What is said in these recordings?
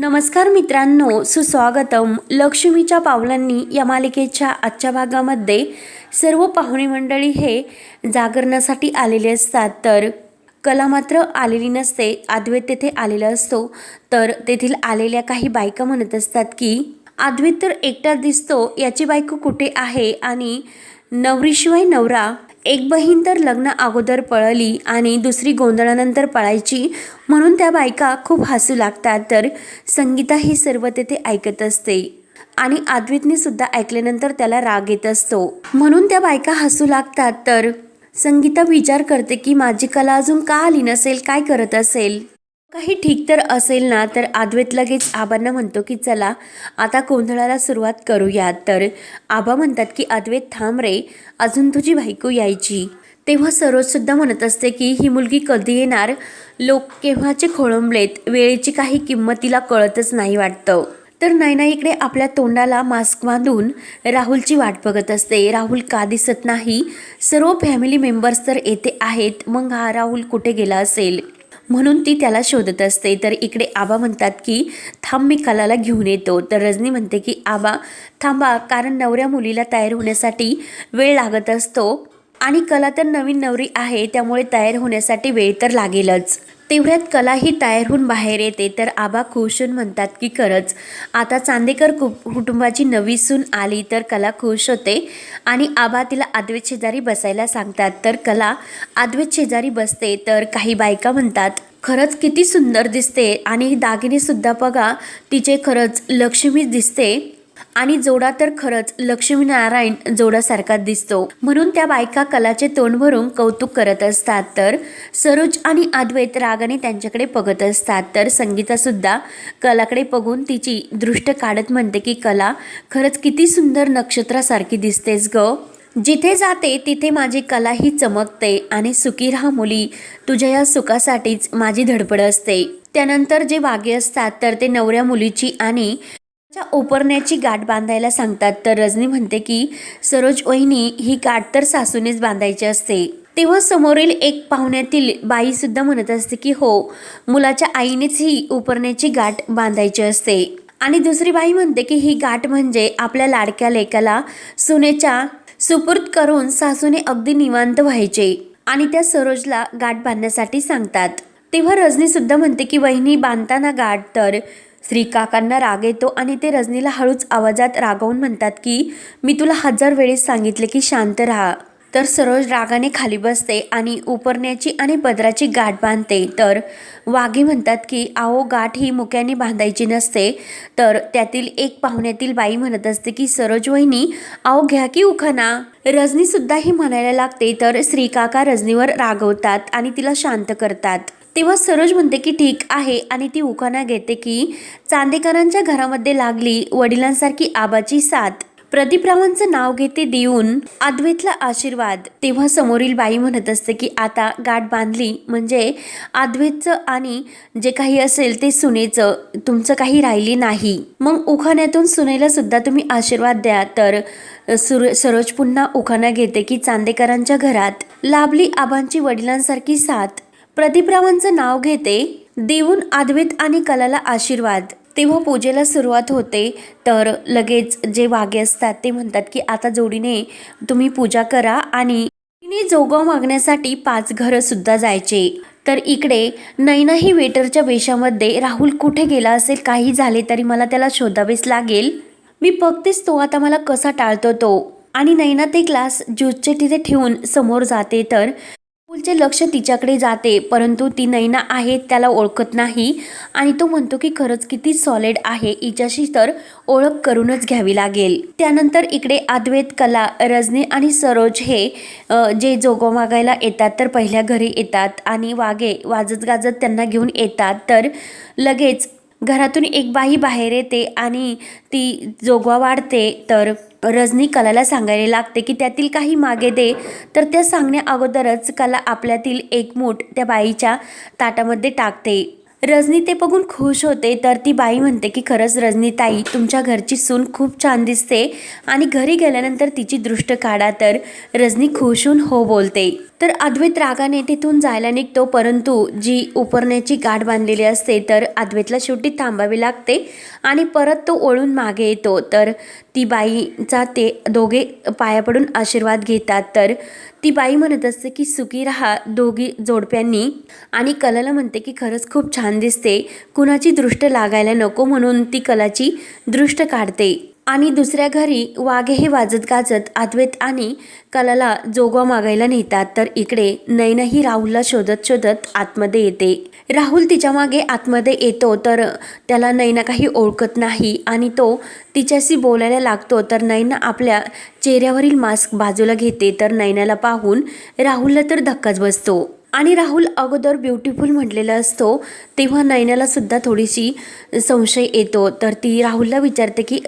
नमस्कार मित्रांनो, सुस्वागतम. लक्ष्मीच्या पावलांनी या मालिकेच्या आजच्या भागामध्ये सर्व पाहुणे मंडळी हे जागरणासाठी आलेले असतात. तर कला मात्र आलेली नसते. अद्वैत तेथे आलेला असतो. तर तेथील आलेल्या काही बायका म्हणत असतात की अद्वैत तर एकटा दिसतो, याची बायको कुठे आहे? आणि नवरीशिवाय नवरा, एक बहीण तर लग्न अगोदर पळली आणि दुसरी गोंधळानंतर पळायची, म्हणून त्या बायका खूप हसू लागतात. तर संगीता ही सर्व तेथे ऐकत असते आणि अद्वैतने सुद्धा ऐकल्यानंतर त्याला राग येत असतो, म्हणून त्या बायका हसू लागतात. तर संगीता विचार करते की माझी कला अजून का आली नसेल, काय करत असेल, काही ठीक तर असेल ना. तर अद्वैत लगेच आबांना म्हणतो की चला आता गोंधळाला सुरुवात करूयात. तर आबा म्हणतात की अद्वैत थांब रे, अजून तुझी बायको यायची. तेव्हा सरोज सुद्धा म्हणत असते की ही मुलगी कधी येणार, लोक केव्हाचे खोळंबलेत, वेळेची काही किंमत तिला कळतच नाही वाटतं. तर नैना इकडे आपल्या तोंडाला मास्क बांधून राहुलची वाट बघत असते. राहुल का दिसत नाही? सर्व फॅमिली मेंबर्स तर येथे आहेत, मग हा राहुल कुठे गेला असेल, म्हणून ती त्याला शोधत असते. तर इकडे आबा म्हणतात की थांब, मी कलाला घेऊन येतो. तर रजनी म्हणते की आबा थांबा, कारण नवऱ्या मुलीला तयार होण्यासाठी वेळ लागत असतो आणि कला तर नवीन नवरी आहे, त्यामुळे तयार होण्यासाठी वेळ तर लागेलच. तेवढ्यात कला ही तयार होऊन बाहेर येते. तर आबा खुश होऊन म्हणतात की खरंच आता चांदेकर कुटुंबाची नवी सून आली. तर कला खुश होते आणि आबा तिला अद्वैत शेजारी बसायला सांगतात. तर कला अद्वैत शेजारी बसते. तर काही बायका म्हणतात खरंच किती सुंदर दिसते आणि दागिने सुद्धा बघा, तिचे खरंच लक्ष्मीच दिसते आणि जोडा तर खरंच लक्ष्मीनारायण जोडासारखा दिसतो, म्हणून त्या बायका कलाचे तोंड भरून कौतुक करत असतात. तर सरोज आणि अद्वैत रागाने त्यांच्याकडे बघत असतात. तर संगीता सुद्धा कलाकडे बघून तिची दृष्ट काढत म्हणते की कला खरंच किती सुंदर नक्षत्रासारखी दिसतेस ग. जिथे जाते तिथे माझी कला ही चमकते आणि सुखी राहा मुली, तुझ्या या सुखासाठीच माझी धडपड असते. त्यानंतर जे वागे असतात तर ते नवऱ्या मुलीची आणि उपरण्याची गाठ बांधायला सांगतात. तर रजनी म्हणते की सरोज वहिनी, ही गाठ तर सासूनेच बांधायची असते. तेव्हा समोरील एक पाहुण्यातील बाई सुद्धा म्हणत असते की हो, मुलाच्या आईनेच ही उपरण्याची गाठ बांधायची असते. आणि दुसरी बाई म्हणते की ही गाठ म्हणजे आपल्या लाडक्या लेकाला सुनेच्या सुपूर्द करून सासूने अगदी निवांत व्हायचे आणि त्या सरोजला गाठ बांधण्यासाठी सांगतात. तेव्हा रजनी सुद्धा म्हणते की वहिनी बांधताना गाठ. तर श्रीकाकांना राग येतो आणि ते रजनीला हळूच आवाजात रागावून म्हणतात की मी तुला 1000 वेळेस सांगितले की शांत राहा. तर सरोज रागाने खाली बसते आणि उपरण्याची आणि पदराची गाठ बांधते. तर वाघे म्हणतात की आओ, गाठ ही मुक्याने बांधायची नसते. तर त्यातील एक पाहुण्यातील बाई म्हणत असते की सरोज वहिनी, आओ घ्या की उखाणा. रजनी सुद्धा ही म्हणायला लागते. तर श्रीकाका रजनीवर रागवतात आणि तिला शांत करतात. तेव्हा सरोज म्हणते की ठीक आहे आणि ती उखाणा घेते की चांदेकरांच्या घरामध्ये लागली वडिलांसारखी आबाची साथ, प्रदीपरावांचं नाव घेते देऊन अद्वैतला आशीर्वाद. तेव्हा समोरील बाई म्हणत असते की आता गाठ बांधली म्हणजे अद्वैतचं आणि जे काही असेल ते सुनेचं, तुमचं काही राहिले नाही, मग उखाण्यातून सुनेला सुद्धा तुम्ही आशीर्वाद द्या. तर सरोज पुन्हा उखाणा घेते की चांदेकरांच्या घरात लाभली आबांची वडिलांसारखी साथ, प्रदीपरावांचं नाव घेते देऊन अद्वैत आणि कलाला आशीर्वाद. तेव्हा पूजेला सुरुवात होते. तर लगेच जे वागे असतात ते म्हणतात की आता जोडीने तुम्ही पूजा करा आणि तिने जोगवा मागण्यासाठी 5 घरं सुद्धा जायचे. तर इकडे नैना ही वेटरच्या वेशामध्ये राहुल कुठे गेला असेल, काही झाले तरी मला त्याला शोधावेच लागेल, मी बघतेच तो आता मला कसा टाळतो तो. आणि नैना ते ग्लास ज्यूसचे तिथे ठेवून समोर जाते. तर राहुलचे लक्ष तिच्याकडे जाते, परंतु ती नैना आहे त्याला ओळखत नाही आणि तो म्हणतो की खरंच किती सॉलिड आहे, हिच्याशी तर ओळख करूनच घ्यावी लागेल. त्यानंतर इकडे अद्वैत, कला, रजनी आणि सरोज हे जे जोगवा मागायला येतात तर पहिल्या घरी येतात आणि वागे वाजत गाजत त्यांना घेऊन येतात. तर लगेच घरातून एक बाई बाहेर येते आणि ती जोगवा वाढते. तर रजनी कलाला सांगायला लागते की त्यातील काही मागे दे. तर त्या सांगण्या अगोदरच कला आपल्यातील एक मूठ त्या बाईच्या ताटामध्ये टाकते रजनी ते बघून खुश होते. तर ती बाई म्हणते की खरंच रजनीताई, तुमच्या घरची सून खूप छान दिसते आणि घरी गेल्यानंतर तिची दृष्ट काढा. तर रजनी खुश होऊन हो बोलते. तर अद्वैत रागाने तिथून जायला निघतो, परंतु जी उपरण्याची गाठ बांधलेली असते तर अद्वैतला शेवटी थांबावे लागते आणि परत तो ओळून मागे येतो. तर ती बाईचा ते दोघे पाया पडून आशीर्वाद घेतात. तर ती बाई म्हणत असते की सुखी राहा दोघी जोडप्यांनी, आणि कलाला म्हणते की खरंच खूप छान दिसते, कुणाची दृष्ट लागायला नको म्हणून ती कलाची दृष्ट काढते. आणि दुसऱ्या घरी वाघे हे वाजत गाजत अद्वैत आणि कलाला जोगवा मागायला नेतात. तर इकडे नैना ही राहुलला शोधत शोधत आतमध्ये येते. राहुल तिच्या मागे आतमध्ये येतो. तर त्याला नैना काही ओळखत नाही आणि तो तिच्याशी बोलायला लागतो. तर नैना आपल्या चेहऱ्यावरील मास्क बाजूला घेते. तर नैनाला पाहून राहुलला तर धक्काच बसतो आणि राहुल अगोदर ब्युटिफुल म्हटलेला असतो तेव्हा नैनाला सुद्धा थोडीशी संशय येतो. तर ती राहुलला विचारते की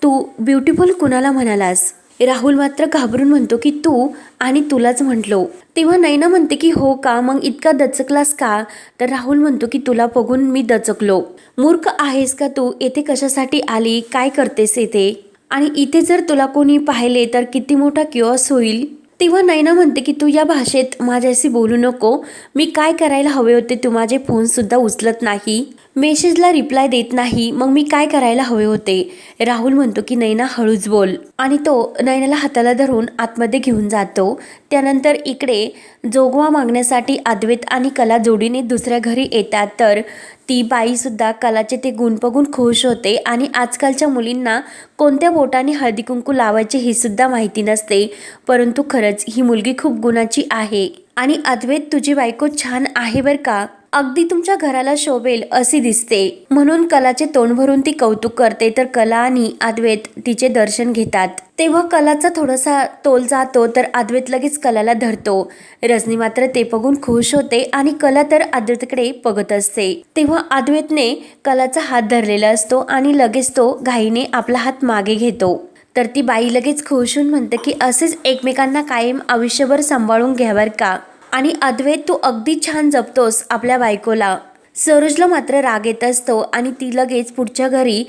तू ब्युटिफुल कुणाला म्हणालास? राहुल मात्र घाबरून म्हणतो की तू आणि तुलाच म्हटलो. तेव्हा नैना म्हणते की हो का, मग इतका दचकलास का? तर राहुल म्हणतो की तुला बघून मी दचकलो. मूर्ख आहेस का तू? येथे कशासाठी आली? काय करतेस येथे? आणि इथे जर तुला कोणी पाहिले तर किती मोठा किओस होईल. तेव्हा नैना म्हणते की तू या भाषेत माझ्याशी बोलू नको. मी काय करायला हवे होते? तू माझे फोन सुद्धा उचलत नाही, मेसेजला रिप्लाय देत नाही, मग मी काय करायला हवे होते? राहुल म्हणतो की नैना हळूच बोल, आणि तो नैनाला हाताला धरून आतमध्ये घेऊन जातो. त्यानंतर इकडे जोगवा मागण्यासाठी अद्वैत आणि कला जोडीने दुसऱ्या घरी येतात. तर ती बाई सुद्धा कलाचे ते गुण बघून खुश होते आणि आजकालच्या मुलींना कोणत्या बोटाने हळदी कुंकू लावायचे हे सुद्धा माहिती नसते, परंतु खरंच ही मुलगी खूप गुणाची आहे. आणि अद्वैत, तुझी बायको छान आहे बर का, अगदी तुमच्या घराला शोभेल अशी दिसते, म्हणून कलाचे तोंड भरून ती कौतुक करते. तर कला आणि अद्वैत तिचे दर्शन घेतात. तेव्हा कलाचा थोडासा तोल जातो. तर अद्वैत लगेच कलाला धरतो. रजनी मात्र ते बघून खुश होते आणि कला तर अद्वैतकडे बघत असते. तेव्हा अद्वैतने कलाचा हात धरलेला असतो आणि लगेच तो घाईने आपला हात मागे घेतो. तर ती बाई लगेच खुश होऊन म्हणते की असेच एकमेकांना कायम आयुष्यभर सांभाळून घ्यावर का. आणि अद्वैत, तू अगदी छान जपतोस आपल्या बायकोला. सरोजला मात्र राग येत असतो आणि ती लगेच पुढच्या घरी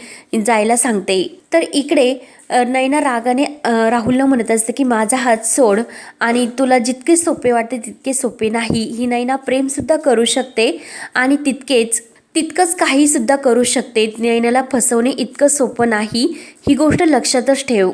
जायला सांगते. तर इकडे नैना रागाने राहुलला म्हणत असते की माझा हात सोड, आणि तुला जितके सोपे वाटते तितके सोपे नाही. ही नैना प्रेमसुद्धा करू शकते आणि तितकंच काही सुद्धा करू शकते. नैनाला फसवणे इतकं सोपं नाही, ही गोष्ट लक्षातच ठेव.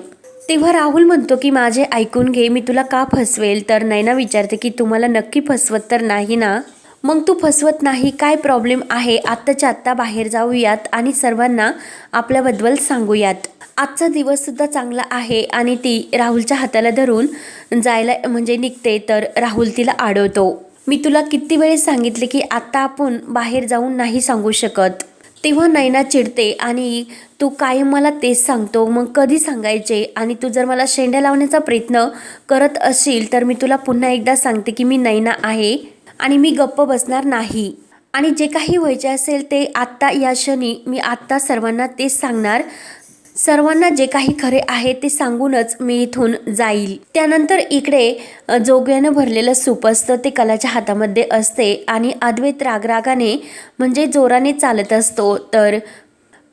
तेव्हा राहुल म्हणतो की माझे ऐकून घे, मी तुला का फसवेल? तर नैना विचारते की तुम्हाला नक्की फसवत तर नाही ना? मग तू फसवत नाही, काय प्रॉब्लेम आहे? आत्ताच्या आत्ता बाहेर जाऊयात आणि सर्वांना आपल्याबद्दल सांगूयात. आजचा दिवस सुद्धा चांगला आहे. आणि ती राहुलच्या हाताला धरून जायला म्हणजे निघते. तर राहुल तिला अडवतो. मी तुला किती वेळेस सांगितले की आत्ता आपण बाहेर जाऊन नाही सांगू शकत. तेव्हा नैना चिडते आणि तू कायम मला तेच सांगतो, मग कधी सांगायचे? आणि तू जर मला शेंड्या लावण्याचा प्रयत्न करत असशील तर मी तुला पुन्हा एकदा सांगते की मी नैना आहे आणि मी गप्प बसणार नाही. आणि जे काही व्हायचे असेल ते आत्ता या क्षणी मी आत्ता सर्वांना तेच सांगणार. सर्वांना जे काही खरे आहे ते सांगूनच मी इथून जाईल. त्यानंतर इकडे जोग्यानं भरलेलं सूप असतं ते कलाच्या हातामध्ये असते आणि अद्वैत रागरागाने म्हणजे जोराने चालत असतो. तर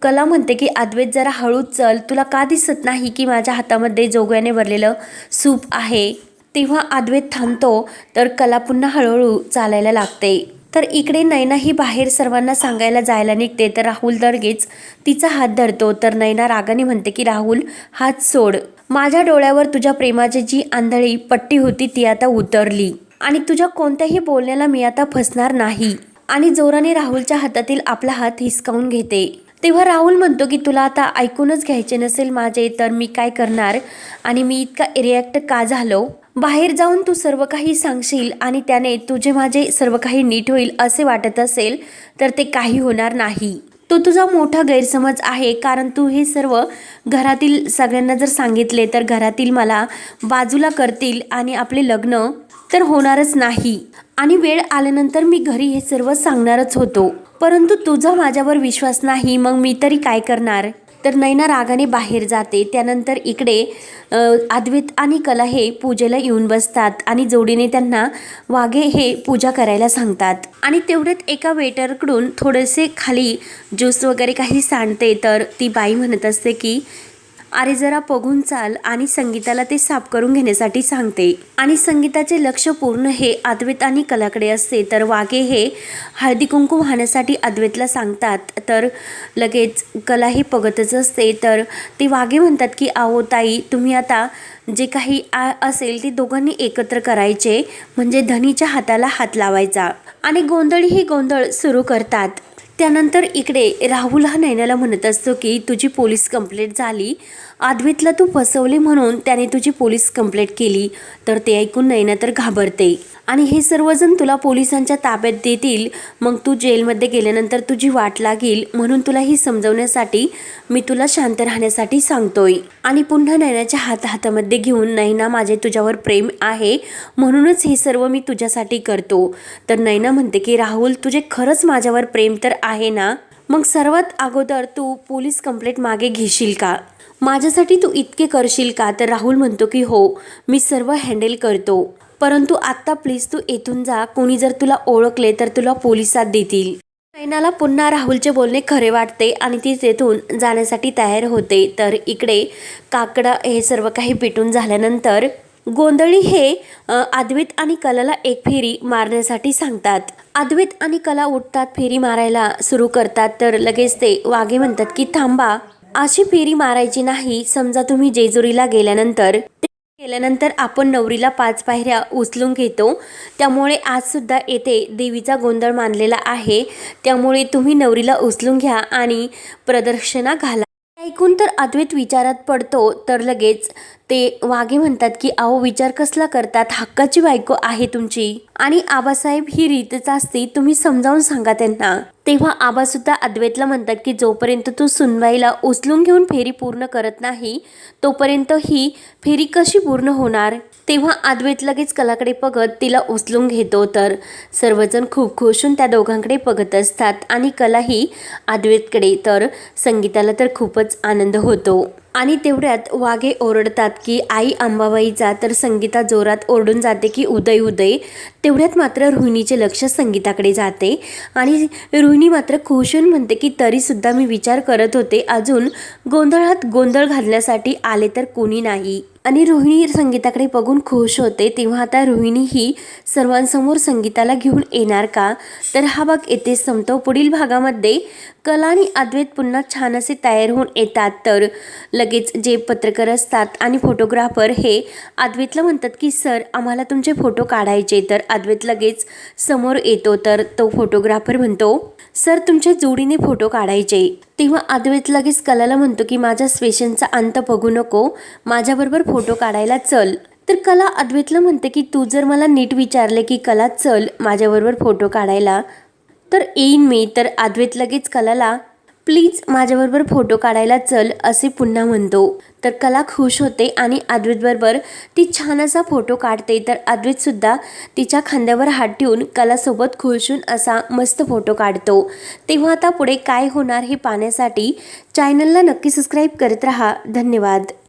कला म्हणते की अद्वैत जरा हळूच चल, तुला का दिसत नाही की माझ्या हातामध्ये जोग्याने भरलेलं सूप आहे? तेव्हा अद्वैत थांबतो. तर कला पुन्हा हळूहळू चालायला लागते. तर इकडे नैना ही बाहेर सर्वांना सांगायला जायला निघते. तर राहुल लगेच तिचा हात धरतो. तर नैना रागाने म्हणते की राहुल, हात सोड. माझ्या डोळ्यावर तुझ्या प्रेमाची जी आंधळी पट्टी होती ती आता उतरली आणि तुझ्या कोणत्याही बोलण्याला मी आता फसणार नाही. आणि जोराने राहुलच्या हातातील आपला हात हिसकावून घेते. तेव्हा राहुल म्हणतो की तुला आता ऐकूनच घ्यायचे नसेल माझे तर मी काय करणार, आणि मी इतका रिॲक्ट का झालो? बाहेर जाऊन तू सर्व काही सांगशील आणि त्याने तुझे माझे सर्व काही नीट होईल असे वाटत असेल तर ते काही होणार नाही. तो तुझा मोठा गैरसमज आहे, कारण तू हे सर्व घरातील सगळ्यांना जर सांगितले तर घरातील मला बाजूला करतील आणि आपले लग्न तर होणारच नाही. आणि वेळ आल्यानंतर मी घरी हे सर्व सांगणारच होतो, परंतु तुझा माझ्यावर विश्वास नाही, मग मी तरी काय करणार? तर नैना रागाने बाहेर जाते. त्यानंतर इकडे अद्वैत आणि कला हे पूजेला येऊन बसतात आणि जोडीने त्यांना वाघे हे पूजा करायला सांगतात. आणि तेवढ्यात एका वेटरकडून थोडेसे खाली ज्यूस वगैरे काही सांडते. तर ती बाई म्हणत असते की अरे जरा बघून चाल आणि संगीताला ते साफ करून घेण्यासाठी सांगते. आणि संगीताचे लक्ष पूर्ण हे अद्वैत आणि कलाकडे असते. तर वाघे हे हळदी कुंकू वाहण्यासाठी अद्वैतला सांगतात. तर लगेच कला ही बघतच असते. तर ते वाघे म्हणतात की अहो ताई, तुम्ही आता जे काही असेल ते दोघांनी एकत्र करायचे, म्हणजे धनीच्या हाताला हात लावायचा. आणि गोंधळी गोंधळ सुरू करतात. त्यानंतर इकडे राहुल हा नैनाला म्हणत असतो की तुझी पोलीस कंप्लेंट झाली, अद्वैतला तू फसवले म्हणून त्याने तुझी पोलीस कंप्लेंट केली. तर ते ऐकून नैना तर घाबरते. आणि हे सर्वजण तुला पोलिसांच्या ताब्यात देतील, मग तू जेलमध्ये गेल्यानंतर तुझी वाट लागेल, म्हणून तुला ही समजवण्यासाठी मी तुला शांत राहण्यासाठी सांगतोय. आणि पुन्हा नैनाच्या हातामध्ये घेऊन नैना, माझे तुझ्यावर प्रेम आहे म्हणूनच हे सर्व मी तुझ्यासाठी करतो. तर नैना म्हणते की राहुल, तुझे खरंच माझ्यावर प्रेम तर आहे ना, मग सर्वात अगोदर तू पोलीस कंप्लेंट मागे घेशील का, माझ्यासाठी तू इतके करशील का. तर राहुल म्हणतो की हो, मी सर्व हँडल करतो, परंतु आत्ता प्लीज तू इथून जा, कोणी जर तुला ओळखले तर तुला पोलिसात देतील. नैनाला पुन्हा राहुलचे बोलणे खरे वाटते आणि ती तेथून जाण्यासाठी तयार होते. तर इकडे काकडा हे सर्व काही पेटून झाल्यानंतर गोंधळी हे अद्वैत आणि कलाला एक फेरी मारण्यासाठी सांगतात. अद्वैत आणि कला उठतात, फेरी मारायला सुरू करतात. तर लगेच ते वाघे म्हणतात की थांबा, अशी फेरी मारायची नाही. समजा तुम्ही जेजुरीला गेल्यानंतर आपण नवरीला 5 पायऱ्या उचलून घेतो, त्यामुळे आज सुद्धा येथे देवीचा गोंधळ मानलेला आहे, त्यामुळे तुम्ही नवरीला उचलून घ्या आणि प्रदक्षिणा घाला. ऐकून तर अद्वैत विचारात पडतो. तर लगेच ते वाघे म्हणतात की अहो, विचार कसला करतात, हक्काची बायको आहे तुमची आणि आबासाहेब ही रीतच असते, तुम्ही समजावून सांगा त्यांना. तेव्हा आबा सुद्धा अद्वैतला म्हणतात की जोपर्यंत तू सुनबाईला उचलून घेऊन फेरी पूर्ण करत नाही, तोपर्यंत ही फेरी कशी पूर्ण होणार. तेव्हा अद्वैत लगेच कलाकडे बघत तिला उचलून घेतो. तर सर्वजण खूप खुश होऊन त्या दोघांकडे बघत असतात आणि कलाही अद्वैतकडे. तर संगीताला तर खूपच आनंद होतो. आणि तेवढ्यात वाघे ओरडतात की आई अंबाबाईचा. तर संगीता जोरात ओरडून जाते की उदय उदय. तेवढ्यात मात्र रोहिणीचे लक्ष संगीताकडे जाते आणि रोहिणी मात्र खुश होऊन म्हणते की तरीसुद्धा मी विचार करत होते, अजून गोंधळात गोंधळ घालण्यासाठी आले तर कोणी नाही. आणि रोहिणी संगीताकडे बघून खुश होते. तेव्हा आता रोहिणी ही सर्वांसमोर संगीताला घेऊन येणार का. तर हा भाग येथे संपतो. पुढील भागामध्ये कला आणि अद्वैत पुन्हा छान असे तयार होऊन येतात. तर लगेच जे पत्रकार असतात आणि फोटोग्राफर हे अद्वैतला म्हणतात की सर, आम्हाला तुमचे फोटो काढायचे. तर अद्वैत लगेच समोर येतो. तर तो फोटोग्राफर म्हणतो सर, तुमच्या जोडीने फोटो काढायचे. तेव्हा अद्वैत लगेच कलाला म्हणतो की माझ्या स्वेशनचा अंत बघू नको, माझ्याबरोबर फोटो काढायला चल. तर कला अद्वैतला म्हणते की तू जर मला नीट विचारले की कला चल माझ्याबरोबर फोटो काढायला, तर येईन मी. तर अद्वैत लगेच कलाला प्लीज माझ्याबरोबर फोटो काढायला चल असे पुन्हा म्हणतो. तर कला खुश होते आणि अद्वैतबरोबर ती छान असा फोटो काढते. तर अद्वैतसुद्धा तिच्या खांद्यावर हात ठेवून कलासोबत खुश होऊन असा मस्त फोटो काढतो. तेव्हा आता पुढे काय होणार हे पाहण्यासाठी चॅनलला नक्की सबस्क्राईब करत राहा. धन्यवाद.